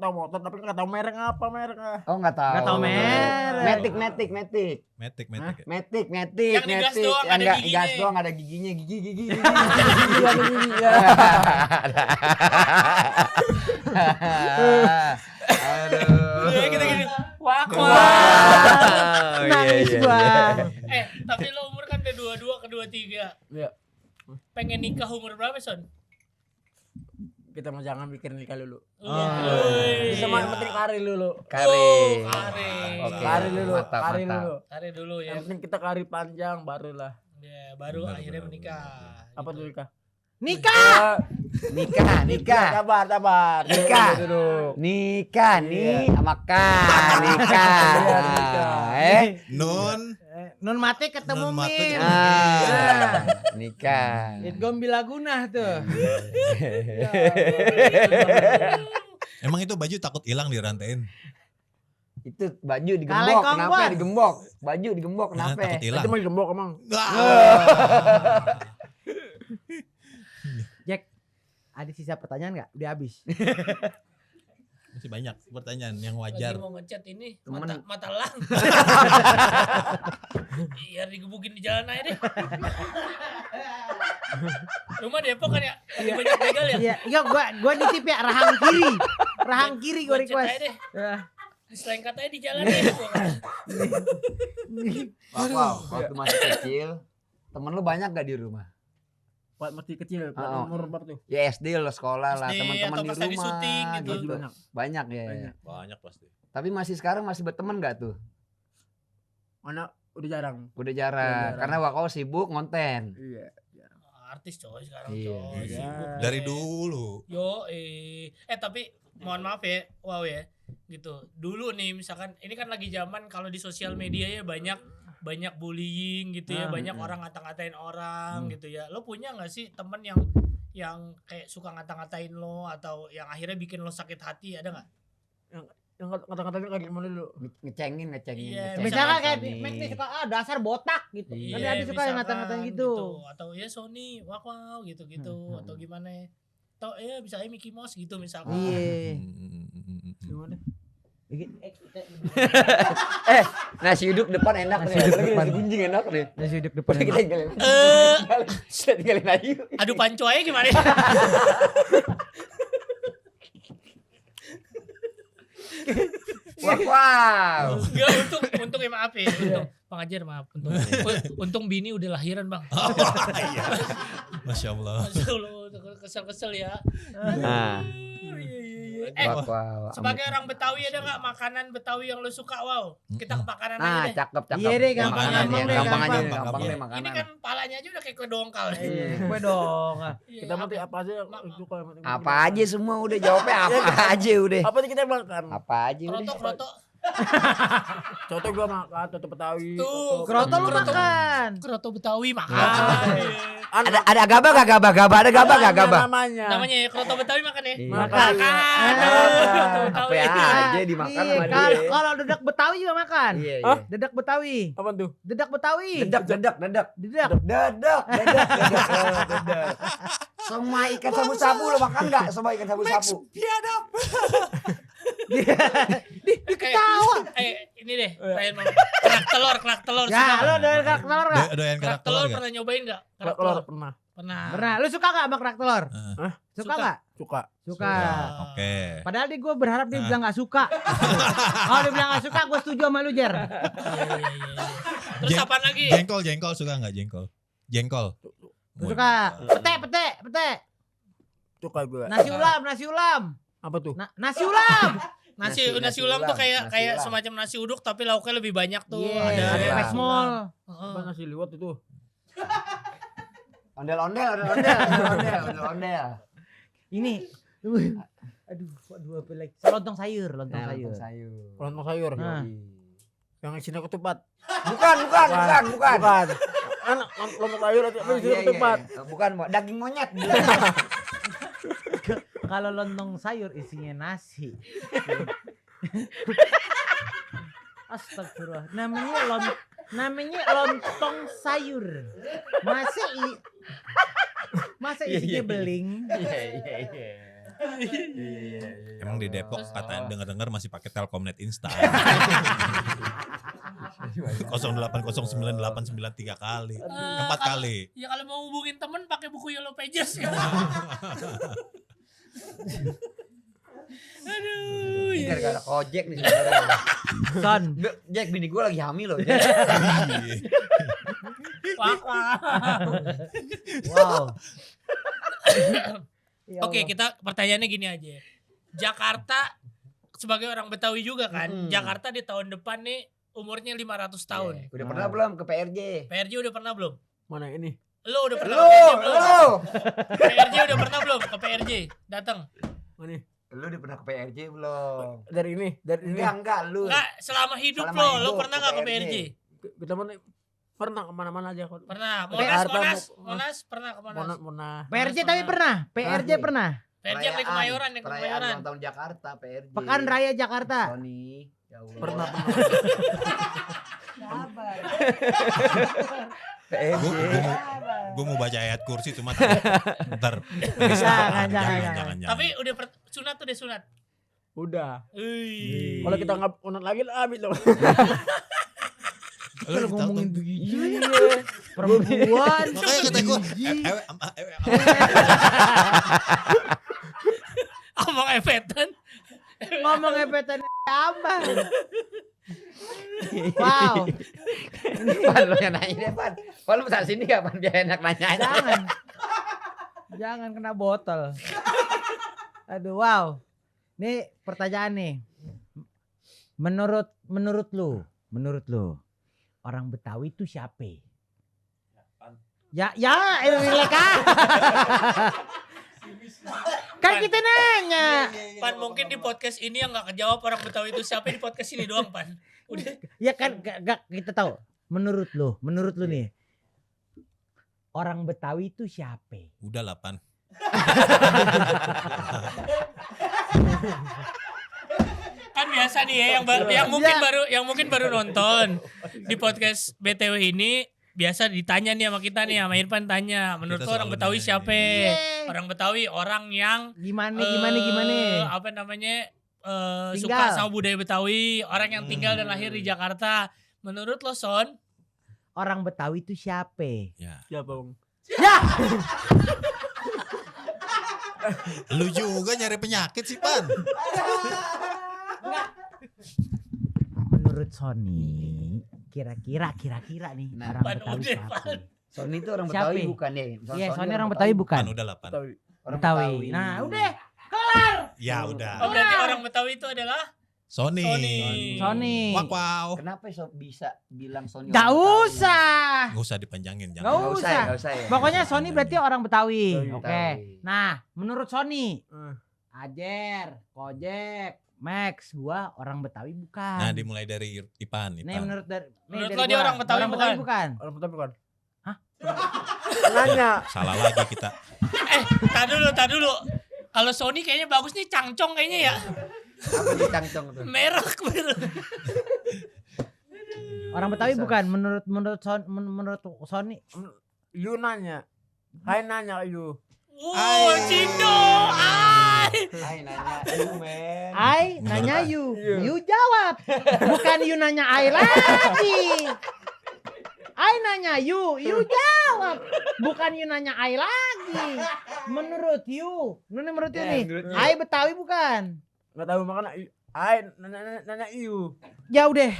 tahu motor tapi nggak tahu merek apa mereknya. Oh, enggak tahu. Nggak tahu merek. Metik. metik ya. Metik. Yang digas doang, Yang ada nggak giginya. gas doang ada giginya. Gigi. Aduh. Ya kita gini. Wakwa. Nangis gua. Tapi lo umur kan udah 22 ke 23. Iya. Pengen nikah umur berapa Son? Kita mau jangan mikir nikah dulu. Woi. Bisa yang penting karir dulu. Karir. Karir. Oke. Karir dulu. Mantap. Karir dulu ya. Yang penting kita karir panjang barulah. Ya, baru Benar, akhirnya benar, menikah. Apa Gitu. tuh nikah? Nikah. Nikah. Sabar. Nikah. Duduk. Nikah nih sama Kak. Nikah. Iya, nikah. Nun Non mate ketemu Non mate Min. ketemu. Nikah. Itgom Bilaguna tuh. emang itu baju takut hilang dirantain. Itu baju Kaleng digembok, kenapa kompor. digembok? Baju digembok, Nah, kenapa? takut hilang. Itu mau gembok emang. Jack, ada sisa pertanyaan nggak? Udah habis. Masih banyak pertanyaan yang Lagi wajar. mau ngechat ini Temen. mata lang. Iya digebukin di jalan aja deh. Rumah Depok kan ya? Lagi banyak begal ya? Iya, gua nitip ya rahang kiri gua Gua chat aja request. deh. Ya. Selain katanya di jalan deh. Wow, waktu masih kecil, temen lu banyak gak di rumah? Buat masih kecil, Oh. umur berapa tuh? Ya SD lo sekolah lah, SD teman-teman atau di pas lagi rumah. syuting gitu. Masih banyak. Banyak ya. Banyak. Banyak pasti. Tapi masih sekarang masih berteman gak tuh? Mana udah jarang. Udah jarang. jarang. Karena Wakau sibuk ngonten. Iya. Artis coy sekarang Iya. coy. Iya. Sibuk Dari deh. dulu. Tapi mohon maaf ya, wow ya. Gitu. Dulu nih misalkan ini kan lagi zaman kalau di sosial media ya banyak banyak bullying gitu ya, banyak orang ngata-ngatain orang gitu ya. Lo punya nggak sih temen yang kayak suka ngata-ngatain lo atau yang akhirnya bikin lo sakit hati, ada nggak? Yang kata-katanya kayak gimana dulu? Ngecengin. Iya, Misalnya kayak Sony. Mac nih suka dasar botak gitu. Iya, Kan ada suka yang ngata-ngatain gitu. Atau ya Sony, wow gitu atau gimana? Atau ya misalnya Mickey Mouse gitu misalkan. Iya. Gimana? Nasi uduk depan enak nih. Apalagi nasi gunjing enak nih. Nasi uduk depan. Kita tinggalin. Kita tinggalin aja yuk. Aduh panco aja gimana? Wow. Enggak, untuk ya maaf ya. Bang Ajar maaf. Untung bini udah lahiran bang. Iya. Masya Allah. Masya Allah, kesel-kesel ya. Nah. Wow. Sebagai orang Betawi ada nggak makanan Betawi yang lo suka? Wow, kita ke makanan aja Nah, deh. cakep. Iya deh, gampang Makanan deh, ya, gampang aja, gampang. gampang deh Ini makanan. kan palanya aja udah kayak kue dongkal ya. Gue dong. Iya, Kita mati apa aja yang suka. Apa aja semua udah jawabnya apa aja udah. Apa aja kita makan? Apa aja udah. Kroto. Contoh gua makan coto Betawi. Tuh, Kroto lu makan. Kroto Betawi makan. Ada gabah gak gabah? Ada gabah gak gabah? Namanya. Namanya ya kroto Betawi makan ya. Makan. Kroto Betawi. Apa aja dimakan Iya, sama dia. kalau dedak Betawi juga makan. Iya, Hah? iya. Dedak Betawi. Apa tuh? Dedak Betawi. Dedak. Semua ikan sabu-sabu lo makan gak? Semua ikan sabu-sabu. Ketawa. Ini deh, Ryan mau kerak telur. Ya, suka lo nggak? doyan kerak telur enggak? Doyan Kerak kerak telur telur gak? pernah nyobain nggak? Kerak Telur telur pernah. pernah. Pernah. Lu suka enggak sama kerak telur? Hah? Suka Suka. enggak? Suka. Suka. Oke. Padahal gue berharap dia bilang gak suka. Kalau dia bilang gak suka, gue setuju sama lu, Jer. Iya. Terus apaan lagi? Jengkol suka nggak jengkol? Jengkol. Suka. Pete. Suka gua. Nasi ulam. Apa tuh? Nasi ulam. Nasi Nasi ulam tuh ulam. kayak semacam nasi uduk tapi lauknya lebih banyak tuh. Iya, Ada ada Iya. pesmol. Apa nasi liwet itu? Ondel-ondel. Ini. Aduh, apa lagi? Lontong sayur. Lontong sayur. Lontong sayur. Nah. Yang isinya ketupat. Bukan. Anak lontong sayur itu Oh, isinya ketupat. Bukan, daging monyet. Kalau lontong sayur isinya nasi. Astagfirullah. Namanya lontong sayur. Masa isinya beling? Iya. Emang di Depok katanya dengar-dengar masih pakai Telkomnet Instan. 0809893 kali. 4 kali. Ya kalau mau hubungin temen pakai buku Yellow Pages ya. Aduh. Ini gara-gara kojek nih sebenarnya. Son. Jack, bini gue lagi hamil loh. Jack. Wow. Ya Oke, Allah. kita pertanyaannya gini aja. Jakarta sebagai orang Betawi juga kan. Jakarta di tahun depan nih umurnya 500 tahun. Udah pernah belum ke PRJ? PRJ udah pernah belum? Mana ini? Lo udah pernah Lu, ke PRJ belum? lu. PRJ udah pernah belum ke PRJ? Datang. Mana? Lu udah pernah ke PRJ belum? Dari ini. Enggak, lu. Enggak, selama hidup Selama lo hidup pernah ke enggak ke PRJ? PRJ? Kita mana? Pernah kemana-mana aja. Pernah. Jakarta, Monas pernah ke Monas. Mana? PRJ tapi pernah. PRJ pernah. PRJ yang di Kemayoran, yang ke Perayaan Kemayoran. ulang tahun Jakarta, PRJ. Pekan Raya Jakarta. Sony. Ya Allah. Pernah. PRJ. Gue mau baca ayat kursi cuma ntar. Jangan. Tapi udah sunat tuh deh sunat. Udah. Wih. Kalau kita nggak unat lagi lah habis loh. Lu ngomongin Iya. Perempuan. makanya kata gue Omong evetan. Ngomong epetan apa? Wow. Pan, lu yang nanya deh, Pan. Pan, lu besar sini gak, Pan? Biar enak nanya. Jangan kena botol. Aduh, wow. Nih pertanyaan nih. Menurut lu, orang Betawi itu siapa? Ya, Leka. Kan kita nanya. Pan mungkin di podcast ini yang nggak kejawab orang Betawi itu siapa di podcast ini doang Pan. Udah. Ya kan gak kita tahu. menurut lu nih. Orang Betawi itu siapa? Udah 8. Kan biasa nih ya yang mungkin baru nonton di podcast BTW ini, biasa ditanya nih sama kita nih, sama Irfan tanya, menurut Kita lu orang selalu Betawi nanya. siapa? Yeay. Orang Betawi orang yang Gimana? apa namanya? Tinggal. Suka sama budaya Betawi, orang yang tinggal dan lahir di Jakarta. Menurut lo Son, Orang Betawi itu siapa? Ya. Siapa, Bang? Lu juga nyari penyakit sih, Pan. Menurut Sony, kira-kira nih Nah, orang Pan, Betawi udah, siapa? Pan. Sony itu orang Siapa? Betawi bukan ya? Iya, Sony orang Betawi bukan. Pan udah 8. Betawi. Orang Betawi. Nah, udah. Ya udah. Oh, berarti orang Betawi itu adalah Sony. Sony. Wow. Kenapa bisa bilang Sony? Gak orang Betawi? usah. Gak usah dipanjangin, Gak jangan. usah. Nggak usah ya. Pokoknya Sony berarti orang Betawi. Betawi. Oke. Nah, menurut Sony, Eh. Ajer, Kojek, Max, gua orang Betawi bukan. Nah, dimulai dari Ipan. Nih menurut Menurut dari lo dia gua. orang Betawi bukan? bukan. Orang Betawi bukan? Hah? Nanya. Salah lagi kita. Tar dulu. Kalau Sony kayaknya bagus nih, cangcong kayaknya ya. Apa di cangcong tuh? Merah. Orang Betawi bukan menurut Sony. You nanya. Hai nanya you. Wow, Cindo. Ay. Hai nanya lu men. Ai nanya you jawab. Bukan you nanya Ai lagi. Ai nanya you jawab. Bukan you nanya Ai lagi. Menurut you nih. Menurut you. Ai Betawi bukan. Enggak tahu makanya hai nanya you. Jauh deh.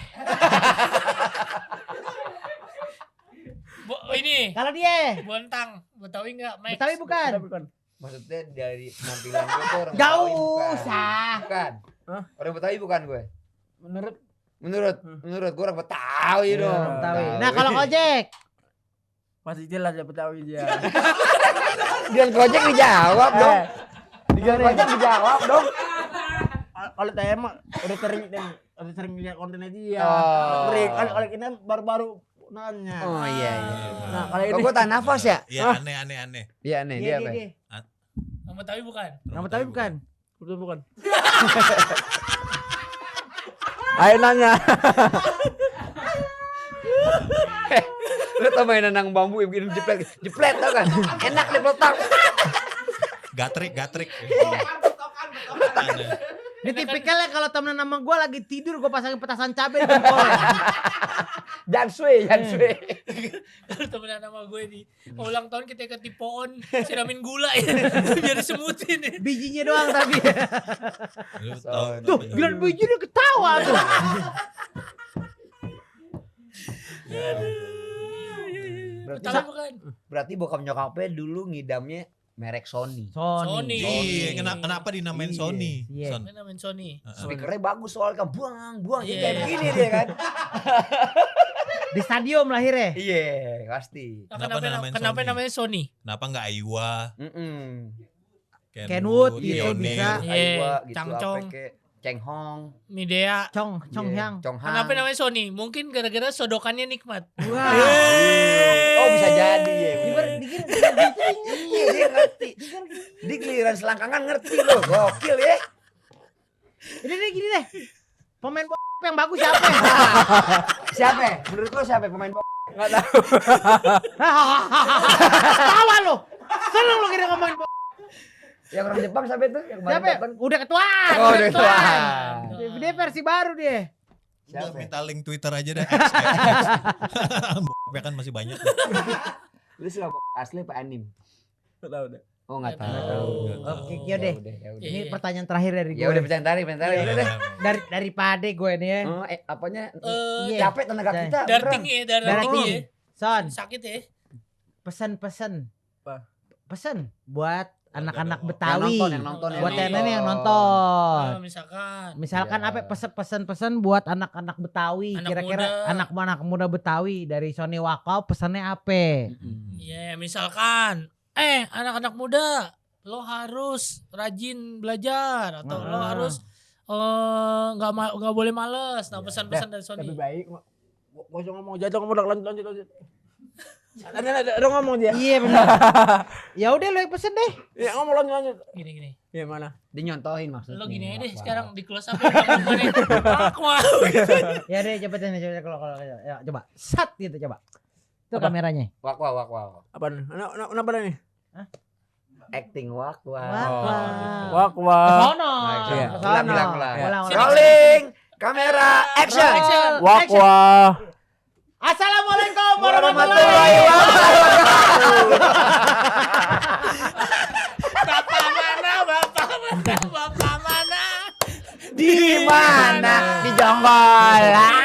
Ini Kalau dia Bontang, Betawi enggak? Max. Betawi bukan. Betawi bukan. Maksudnya dari penampilan gue tuh orang Gak Betawi bukan. usah. Bukan. Hah? Orang Betawi bukan gue. Menurut Menurut gue orang Betawi Iya, dong. Betawi. Nah kalau Ojek. pasti jelas ya Betawi dia. Dia Gojek dijawab dong. Dia Gojek dijawab dong. Kalau saya mah udah sering lihat kontennya dia. Oh. Kalau ini baru-baru nanya. Oh iya. Nah, kalau Kok ini gue tahan nafas ya? Ya aneh. Iya nih dia apa? Dia. Orang Betawi bukan. Orang Betawi bukan. betul bukan. Ayo nanya. Lu tau mainan nang bambu yang bikin jeplet tau kan? Enak deh peletak. Gatrik. Ini tipikalnya kalau temen sama gue lagi tidur gue pasangin petasan cabai di jempolnya. Janswe. Kalau temenan sama gue nih, mau ulang tahun kita ikut tipoon, siramin gula ya, biar disemutin ya. Bijinya doang tapi. Lu tahu Tuh, bilang biji dia ketawa tuh. Betawi bukan. Berarti bokap nyokapnya dulu ngidamnya merek Sony. Sony. Iya, kenapa dinamain Iya. Sony? Iya. Son. Mana main Sony? Speakernya bagus soalnya kan buang Iya. kayak begini dia kan. Di stadium lahirnya. Iya, pasti. Nah, Kenapa namain kenapa Sony? namanya Sony? Kenapa nggak Aiwa, Kenwood gitu Yonil? bisa. Iya, Aiwa gitu Cangcong. apa kayak Cheng Hong. Midea. Chong Hyang. Chong Han. Kenapa namanya Sony? Mungkin gara-gara sodokannya nikmat. Wah. Oh bisa jadi ya. Iya, Dia ngerti. Di giliran selangkangan ngerti loh. Gokil ya. Ini gini deh. Pemain yang bagus siapa? Siapa? Menurut lo siapa pemain Enggak tahu. Tawa lo. Seneng lo kira ngomongin Yang orang Jepang siapa itu? Yang kemarin siapa? datang? Udah ketuaan. Oh, udah ketuaan. Dia versi baru dia. Udah Siapa? minta link Twitter aja dah. Ya kan masih banyak. Lu suka asli apa anim? Enggak tahu deh. Oh enggak tahu. Oke, ya deh. Ya udah. Ini pertanyaan terakhir dari gue. Ya udah bercanda udah deh. Daripada gue nih ya. Oh, apanya? Iya. Capek tenaga kita. Darting ya, darah Darah tinggi tinggi. ya. Son, Sakit ya. pesan-pesan. Apa? Pesan buat anak-anak Yang Betawi. Yang nonton. Buat Yang nenek yang Oh, nonton. misalkan. Apa pesan-pesan buat anak-anak Betawi? Anak Kira-kira muda. anak-anak muda Betawi dari Sony Wakau pesannya apa? Iya, misalkan anak-anak muda, lo harus rajin belajar atau lo harus nggak boleh males. Nah, pesan-pesan dari Sony. Lebih baik Gua usah ngomong jatuh ngomong lanjut. Ada ngomong dia. Iya benar. Ya udah lo yang pesen deh. Ya ngomong lanjut. Gini. Iya mana? Dinyontohin maksudnya. Lo gini aja deh sekarang di close up ya. Aku mau. Ya deh cepetin coba kalau ya coba. Sat gitu coba. Itu kameranya. Wak. Apa? Kenapa nih? Acting wak. Wak. Sono. Iya. Sono. Ulang. Ulang. Rolling, kamera, action. Wak. Assalamualaikum Warahmatullahi warahmatullahi wabarakatuh. Bapak mana? Di mana? Di Jonggolan.